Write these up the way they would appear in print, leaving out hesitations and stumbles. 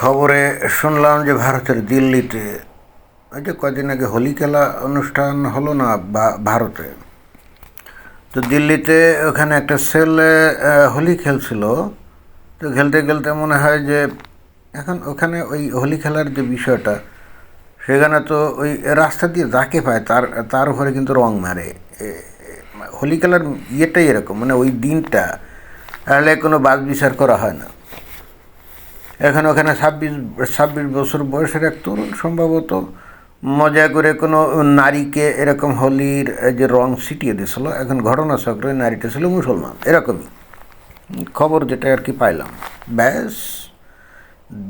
খবরে শুনলাম যে ভারতের দিল্লিতে ওই যে কদিন আগে হোলি খেলা অনুষ্ঠান হলো না ভারতে। তো দিল্লিতে ওখানে একটা ছেলে হোলি খেলছিল। তো খেলতে খেলতে মনে হয় যে এখন ওখানে ওই হোলি খেলার যে বিষয়টা, সেখানে তো ওই রাস্তা দিয়ে যাকে পায় তার তার উপরে কিন্তু রং মারে। হোলি খেলার ইয়েটাই এরকম, মানে ওই দিনটা তাহলে কোনো বাদ বিচার করা হয় না। এখন ওখানে ছাব্বিশ ছাব্বিশ বছর বয়সের এক তরুণ সম্ভবত মজা করে কোনো নারীকে এরকম হোলির যে রং ছিটিয়ে দিয়েছিল। এখন ঘটনাচক্রে নারীটা ছিল মুসলমান, এরকমই খবর যেটা আর কি পাইলাম। ব্যাস,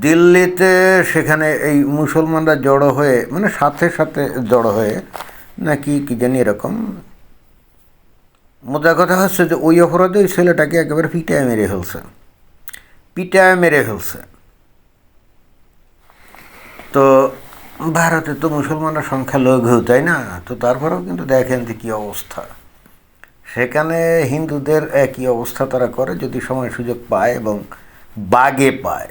দিল্লিতে সেখানে এই মুসলমানরা জড়ো হয়ে, মানে সাথে সাথে জড়ো হয়ে নাকি কি জানি এরকম। মোদ্দা কথা হচ্ছে যে ওই অপরাধে ওই ছেলেটাকে একেবারে পিটায় মেরে ফেলছে। তো ভারতে তো মুসলমানরা সংখ্যালঘু, তাই না? তো তারপরেও কিন্তু দেখেন যে কী অবস্থা সেখানে। হিন্দুদের কী অবস্থা তারা করে যদি সময় সুযোগ পায় এবং বাগে পায়।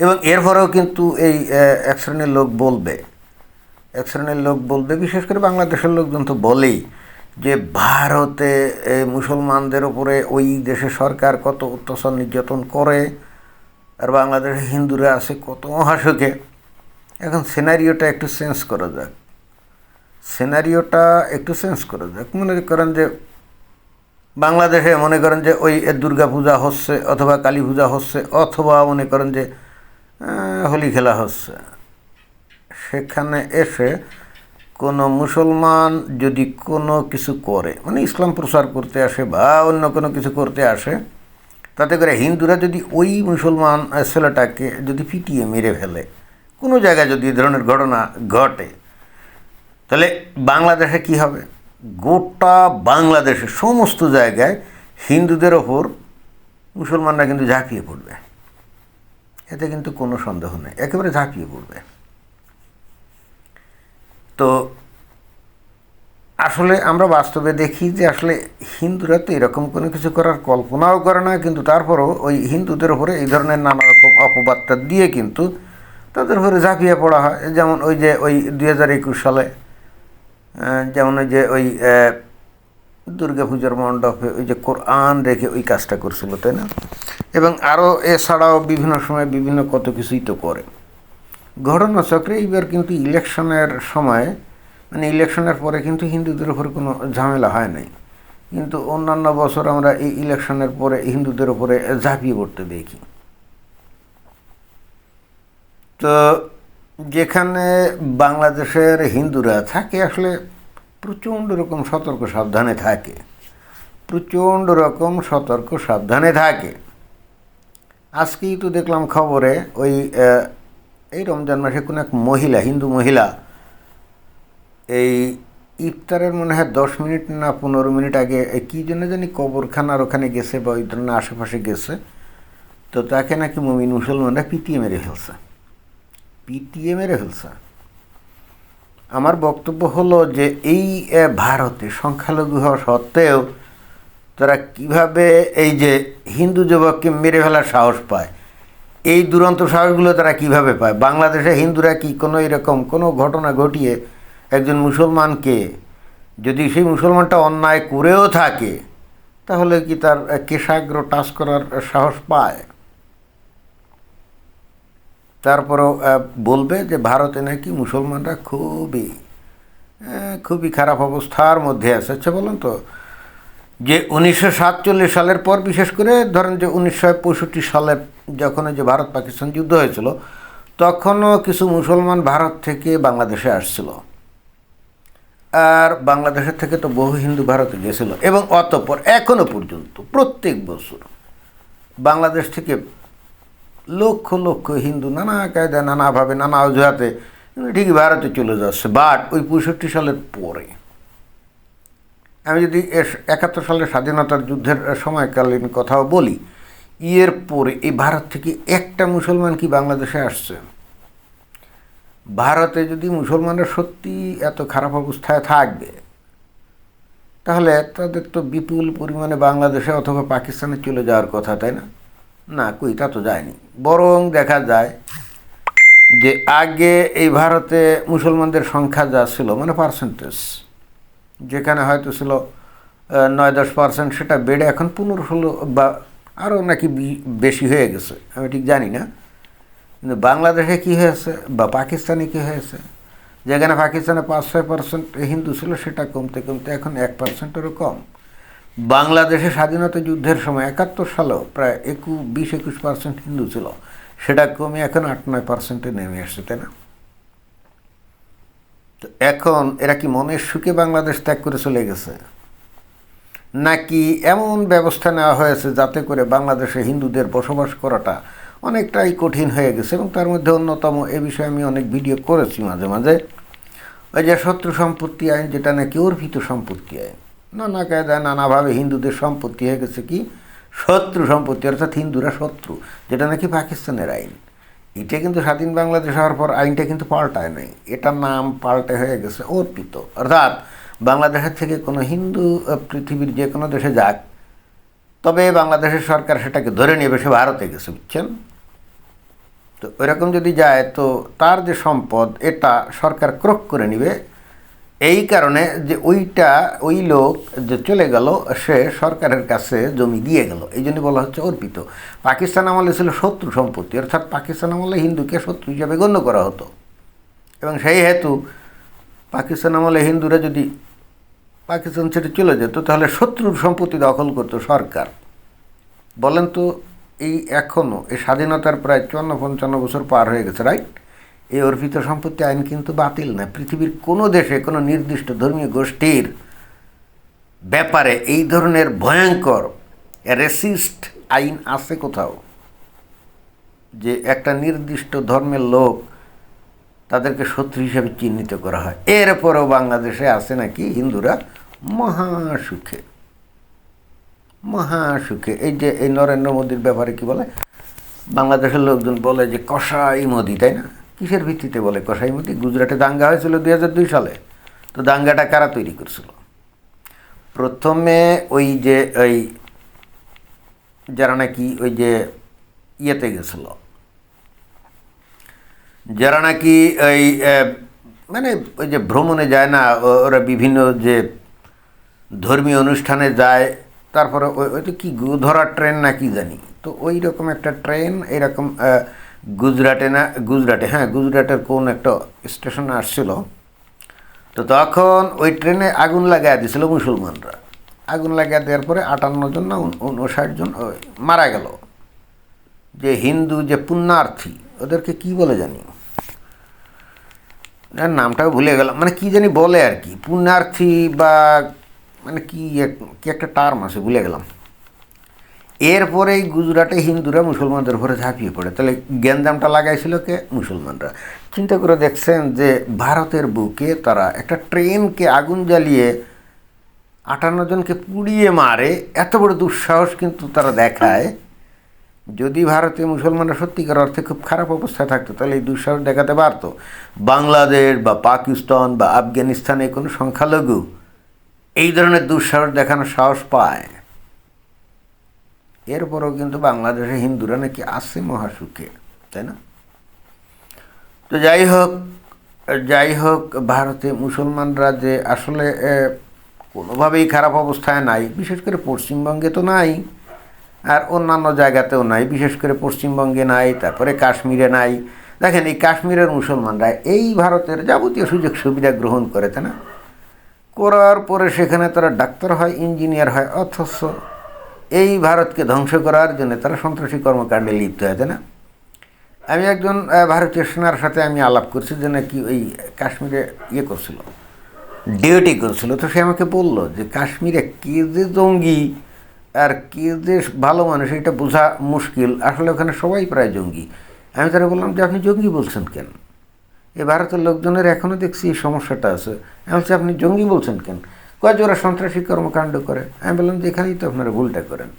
এবং এরপরেও কিন্তু এই এক শ্রেণীর লোক বলবে, বিশেষ করে বাংলাদেশের লোকজন তো বলেই যে ভারতে মুসলমানদের উপরে ওই দেশের সরকার কত অত্যাচার নির্যাতন করে, আর বাংলাদেশে হিন্দুরা আছে কত মহাসুখে। এখন সিনারিওটা একটু চেঞ্জ করা যাক। মনে করেন যে বাংলাদেশে মনে করেন যে ওই দুর্গা পূজা হচ্ছে অথবা কালী পূজা হচ্ছে অথবা মনে করেন যে হোলি খেলা হচ্ছে। সেখানে এসে কোনো মুসলমান যদি কোনো কিছু করে, মানে ইসলাম প্রচার করতে আসে বা অন্য কোনো কিছু করতে আসে, তাতে করে হিন্দুরা যদি ওই মুসলমান ছেলেটাকে যদি পিটিয়ে মেরে ফেলে, কোনো জায়গায় যদি এই ধরনের ঘটনা ঘটে, তাহলে বাংলাদেশে কি হবে? গোটা বাংলাদেশের সমস্ত জায়গায় হিন্দুদের ওপর মুসলমানরা কিন্তু ঝাঁপিয়ে পড়বে। এতে কিন্তু কোনো সন্দেহ নেই, একেবারে ঝাঁপিয়ে পড়বে। তো আসলে আমরা বাস্তবে দেখি যে আসলে হিন্দুরা তো এরকম কোনো কিছু করার কল্পনাও করে না, কিন্তু তারপরও ওই হিন্দুদের উপরে এই ধরনের নানা রকম অপবাদটা দিয়ে কিন্তু তাদের উপরে ঝাঁপিয়ে পড়া হয়। যেমন ওই যে ওই 2021 সালে যেমন ওই যে ওই দুর্গাপূজার মণ্ডপে ওই যে কোরআন রেখে ওই কাজটা করছিল, তাই না? এবং আরও এছাড়াও বিভিন্ন সময় বিভিন্ন কত কিছুই তো করে। ঘটনাচক্রে এইবার কিন্তু ইলেকশনের সময়, মানে ইলেকশনের পরে কিন্তু হিন্দুদের উপরে কোনো ঝামেলা হয় নাই, কিন্তু অন্যান্য বছর আমরা এই ইলেকশনের পরে হিন্দুদের উপরে ঝাঁপিয়ে পড়তে দেখি। তো যেখানে বাংলাদেশের হিন্দুরা থাকে আসলে প্রচণ্ড রকম সতর্ক সাবধানে থাকে। আজকেই তো দেখলাম খবরে ওই এই রমজান মাসে কোনো এক মহিলা, হিন্দু মহিলা, এই ইফতারের মনে হয় 10 মিনিট না 15 মিনিট আগে কী জন্য জানি কবরখানার ওখানে গেছে বা ওই ধরনের আশেপাশে গেছে। তো তাকে নাকি মুমিন মুসলমানরা পিটিয়ে মেরে ফেলছে। আমার বক্তব্য হলো যে এই ভারতে সংখ্যালঘু হওয়া সত্ত্বেও তারা কিভাবে এই যে হিন্দু যুবককে মেরে ফেলার সাহস পায়, এই দুরন্ত সাহসগুলো তারা কিভাবে পায়? বাংলাদেশে হিন্দুরা কি কোনো এরকম কোনো ঘটনা ঘটিয়ে একজন মুসলমানকে, যদি সেই মুসলমানটা অন্যায় করেও থাকে, তাহলে কি তার কেশাগ্র টাচ করার সাহস পায়? তারপরেও বলবে যে ভারতে নাকি মুসলমানরা খুবই খারাপ অবস্থার মধ্যে আছে। আচ্ছা বলুন তো, যে 1947 সালের পর, বিশেষ করে ধরেন যে 1965 সালের যখন যে ভারত পাকিস্তান যুদ্ধ হয়েছিল, তখনও কিছু মুসলমান ভারত থেকে বাংলাদেশে আসছিল, আর বাংলাদেশের থেকে তো বহু হিন্দু ভারতে গেছিল। এবং অতঃপর এখনও পর্যন্ত প্রত্যেক বছর বাংলাদেশ থেকে লক্ষ লক্ষ হিন্দু নানা কায়দায়, নানাভাবে, নানা অজুহাতে ঠিকই ভারতে চলে যাচ্ছে। বাট ওই 65 সালের পরে, আমি যদি 71 সালের স্বাধীনতার যুদ্ধের সময়কালীন কথাও বলি, এর পরে এই ভারত থেকে একটা মুসলমান কি বাংলাদেশে আসছে? ভারতে যদি মুসলমানরা সত্যি এত খারাপ অবস্থায় থাকবে, তাহলে তাদের তো বিপুল পরিমাণে বাংলাদেশে অথবা পাকিস্তানে চলে যাওয়ার কথা, তাই না? না, কই তা তো যায়নি। বরং দেখা যায় যে আগে এই ভারতে মুসলমানদের সংখ্যা যা ছিল, মানে পার্সেন্টেজ, যেখানে হয়তো ছিল 9-10%, সেটা বেড়ে এখন 15-16 বা আরও নাকি বেশি হয়ে গেছে, আমি ঠিক জানি না। কিন্তু বাংলাদেশে কী হয়েছে বা পাকিস্তানে কী হয়েছে, যেখানে পাকিস্তানে 5-6% হিন্দু ছিল, সেটা কমতে কমতে এখন 1%-এরও কম। বাংলাদেশে স্বাধীনতা যুদ্ধের সময় 71 সালেও প্রায় 20-21% হিন্দু ছিল, সেটা কমে এখন 8-9%-এ নেমে আসছে, তাই না? তো এখন এরা কি মনের সুখে বাংলাদেশ ত্যাগ করে চলে গেছে, নাকি এমন ব্যবস্থা নেওয়া হয়েছে যাতে করে বাংলাদেশে হিন্দুদের বসবাস করাটা অনেকটাই কঠিন হয়ে গেছে? এবং তার মধ্যে অন্যতম, এ বিষয়ে আমি অনেক ভিডিও করেছি মাঝে মাঝে, ওই যে শত্রু সম্পত্তি আইন, যেটা নাকি অর্পিত সম্পত্তি আইন। নানা কায়দায় নানাভাবে হিন্দুদের সম্পত্তি হয়ে গেছে কি শত্রু সম্পত্তি, অর্থাৎ হিন্দুরা শত্রু, যেটা নাকি পাকিস্তানের আইন। এটা কিন্তু স্বাধীন বাংলাদেশ হওয়ার পর আইনটা কিন্তু পাল্টায় নাই, এটার নাম পাল্টে হয়ে গেছে অর্পিত। অর্থাৎ বাংলাদেশের থেকে কোনো হিন্দু পৃথিবীর যে কোনো দেশে যাক, তবে বাংলাদেশের সরকার সেটাকে ধরে নেবে সে ভারতে গেছে, বুঝছেন? তো ওইরকম যদি যায় তো তার যে সম্পদ এটা সরকার ক্রোক করে নেবে, এই কারণে যে ওই লোক যে চলে গেল সে সরকারের কাছে জমি দিয়ে গেল, এই জন্য বলা হচ্ছে অর্পিত। পাকিস্তান আমলে ছিল শত্রু সম্পত্তি, অর্থাৎ পাকিস্তান আমলে হিন্দুকে শত্রু হিসাবে গণ্য করা হতো, এবং সেই হেতু পাকিস্তান আমলে হিন্দুরা যদি পাকিস্তান ছেড়ে চলে যেত তাহলে শত্রুর সম্পত্তি দখল করতো সরকার। বলেন তো, এই এখনও এই স্বাধীনতার প্রায় 54-55 বছর পার হয়ে গেছে, রাইট? এই অর্পিত সম্পত্তি আইন কিন্তু বাতিল না। পৃথিবীর কোনো দেশে কোনো নির্দিষ্ট ধর্মীয় গোষ্ঠীর ব্যাপারে এই ধরনের ভয়ঙ্কর রেসিস্ট আইন আছে কোথাও, যে একটা নির্দিষ্ট ধর্মের লোক তাদেরকে শত্রু হিসেবে চিহ্নিত করা হয়? এরপরেও বাংলাদেশে আছে নাকি হিন্দুরা মহাসুখে মহাসুখে। এই যে এই নরেন্দ্র মোদীর ব্যাপারে কি বলে বাংলাদেশের লোকজন, বলে যে কসাই মোদি, তাই না? কিসের ভিত্তিতে বলে কসাই মোদি? গুজরাটে দাঙ্গা হয়েছিল 2002 সালে। তো দাঙ্গাটা কারা তৈরি করছিল? প্রথমে ওই যে ওই যারা নাকি ওই যে ইয়েতে গেছিল, যারা নাকি ওই মানে ওই যে ভ্রমণে যায় না, ওরা বিভিন্ন যে ধর্মীয় অনুষ্ঠানে যায়, তারপরে ওই তো কি ধরা ট্রেন না কি জানি, তো ওই রকম একটা ট্রেন এরকম গুজরাটের কোন একটা স্টেশনে আসছিল। তো তখন ওই ট্রেনে আগুন লাগাই দিয়েছিল মুসলমানরা। আগুন লাগাই দেওয়ার পরে 58 জন না 59 জন মারা গেল। যে হিন্দু যে পুণ্যার্থী, ওদেরকে কি বলে জানি, নামটাও ভুলে গেলাম, মানে কি জানি বলে আর কি, পুণ্যার্থী বা মানে কি একটা টার্ম আছে, ভুলে গেলাম। এরপরেই গুজরাটে হিন্দুরা মুসলমানদের উপরে ঝাঁপিয়ে পড়ে। তাহলে গ্যাঞ্জামটা লাগাইছিল কে? মুসলমানরা। চিন্তা করে দেখছেন যে ভারতের বুকে তারা একটা ট্রেনকে আগুন জ্বালিয়ে 58 জনকে পুড়িয়ে মারে, এত বড় দুঃসাহস কিন্তু তারা দেখায়। যদি ভারতে মুসলমানরা সত্যিকার অর্থে খুব খারাপ অবস্থায় থাকতো তাহলে এই দুঃসাহস দেখাতে পারত। বাংলাদেশ বা পাকিস্তান বা আফগানিস্তানে কোনো সংখ্যালঘু এই ধরনের দুঃসাহস দেখানোর সাহস পায়। এরপরও কিন্তু বাংলাদেশে হিন্দুরা নাকি আছে মহাসুখে, তাই না? তো যাই হোক, ভারতে মুসলমানরা যে আসলে কোনোভাবেই খারাপ অবস্থায় নাই, বিশেষ করে পশ্চিমবঙ্গে তো নাই, আর অন্যান্য জায়গাতেও নাই, বিশেষ করে পশ্চিমবঙ্গে নাই, তারপরে কাশ্মীরে নাই। দেখেন, এই কাশ্মীরের মুসলমানরা এই ভারতের যাবতীয় সুযোগ সুবিধা গ্রহণ করে, তাই না? করার পরে সেখানে তারা ডাক্তার হয়, ইঞ্জিনিয়ার হয়, অথচ এই ভারতকে ধ্বংস করার জন্য তারা সন্ত্রাসী কর্মকাণ্ডে লিপ্ত হয়, তাই না? আমি একজন ভারতীয় সেনার সাথে আমি আলাপ করছি, যে নাকি ওই কাশ্মীরে করছিল, ডিউটি করছিল। তো সে আমাকে বলল যে কাশ্মীরে কে যে জঙ্গি আর কে যে ভালো মানুষ এটা বোঝা মুশকিল, আসলে ওখানে সবাই প্রায় জঙ্গি। আমি তারা বললাম যে আপনি জঙ্গি বলছেন কেন? এই ভারতের লোকজনের এখনও দেখছি এই সমস্যাটা আছে। আমি বলছি আপনি জঙ্গি বলছেন কেন? কয় যে ওরা সন্ত্রাসী কর্মকাণ্ড করে। আমি বললাম যে এখানেই তো আপনারা ভুলটা করেন।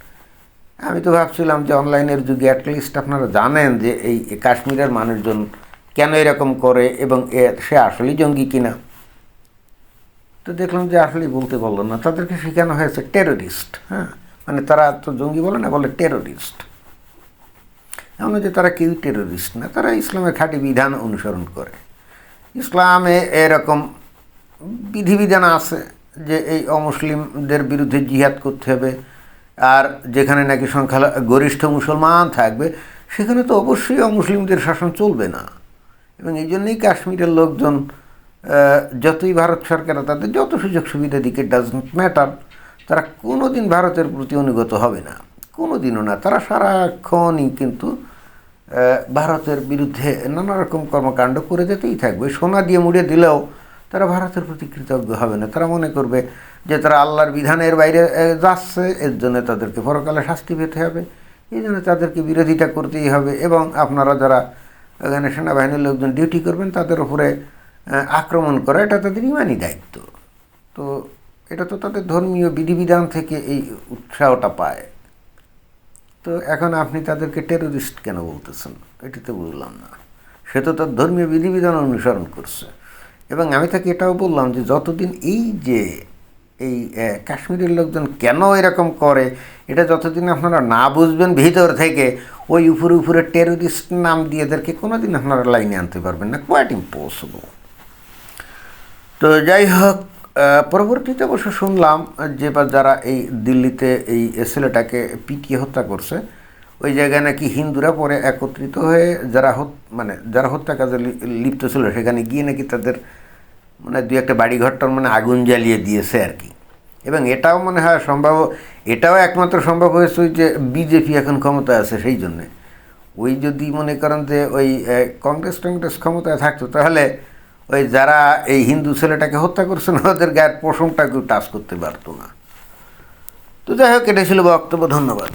আমি তো ভাবছিলাম যে অনলাইনের যুগে অ্যাটলিস্ট আপনারা জানেন যে এই কাশ্মীরের মানুষজন কেন এরকম করে এবং সে আসলেই জঙ্গি কিনা। তো দেখলাম যে আসলেই বলতে পারলো না, তাদেরকে শেখানো হয়েছে টেরোরিস্ট। হ্যাঁ, মানে তারা তো জঙ্গি বলে না, বলে টেরোরিস্ট। এমন যে তারা কেউ টেরোরিস্ট না, তারা ইসলামের খাঁটি বিধান অনুসরণ করে। ইসলামে এরকম বিধিবিধান আছে যে এই অমুসলিমদের বিরুদ্ধে জিহাদ করতে হবে, আর যেখানে নাকি সংখ্যা গরিষ্ঠ মুসলমান থাকবে সেখানে তো অবশ্যই অমুসলিমদের শাসন চলবে না। এবং এই জন্যই কাশ্মীরের লোকজন যতই ভারত সরকার তাদের যত সুযোগ সুবিধা দিকে ডাজন্ট ম্যাটার, তারা কোনো দিন ভারতের প্রতি অনুগত হবে না, কোনো দিনও না। তারা সারাক্ষণই কিন্তু ভারতের বিরুদ্ধে নানা রকম কর্মকাণ্ড করে যেতেই থাকবে। সোনা দিয়ে মুড়ে দিলেও তারা ভারতের প্রতি কৃতজ্ঞ হবে না। তারা মনে করবে যে তারা আল্লাহর বিধানের বাইরে যাচ্ছে, এর জন্য তাদেরকে পরকালে শাস্তি পেতে হবে, এই জন্য তাদেরকে বিরোধিতা করতেই হবে। এবং আপনারা যারা এখানে সেনাবাহিনীর লোকজন ডিউটি করবেন তাদের উপরে আক্রমণ করা এটা তাদের ইমানি দায়িত্ব। তো এটা তো তাদের ধর্মীয় বিধিবিধান থেকে এই উৎসাহটা পায়। তো এখন আপনি তাদেরকে টেরোরিস্ট কেন বলতেছেন, এটি তো বুঝলাম না। সে তো তার ধর্মীয় বিধিবিধান অনুসরণ করছে। এবং আমি তাকে এটাও বললাম যে যতদিন এই যে এই কাশ্মীরের লোকজন কেন এরকম করে এটা যতদিন আপনারা না বুঝবেন ভিতর থেকে, ওই উপরে উপরে টেরোরিস্ট নাম দিয়ে এদেরকে কোনো দিন আপনারা লাইনে আনতে পারবেন না, কোয়াইট ইম্পসিবল। তো যাই হোক, পরবর্তীতে অবশ্য শুনলাম যে যারা এই দিল্লিতে এই ছেলেটাকে পিটিয়ে হত্যা করছে ওই জায়গায় নাকি হিন্দুরা পরে একত্রিত হয়ে যারা হত্যা কাজে লিপ্ত ছিল সেখানে গিয়ে নাকি তাদের দু একটা বাড়িঘরটার আগুন জ্বালিয়ে দিয়েছে আর কি। এবং এটাও মনে হয় সম্ভব, এটাও একমাত্র সম্ভব হয়েছে ওই যে বিজেপি এখন ক্ষমতায় আছে সেই জন্যে। ওই যদি মনে করেন যে ওই কংগ্রেস ক্ষমতায় থাকতো তাহলে ওই যারা এই হিন্দু ছেলেটাকে হত্যা করছে না ওদের গায়ের পশমটা কেউ টাচ করতে পারতো না। তো যাই হোক, এটা ছিল বক্তব্য। ধন্যবাদ।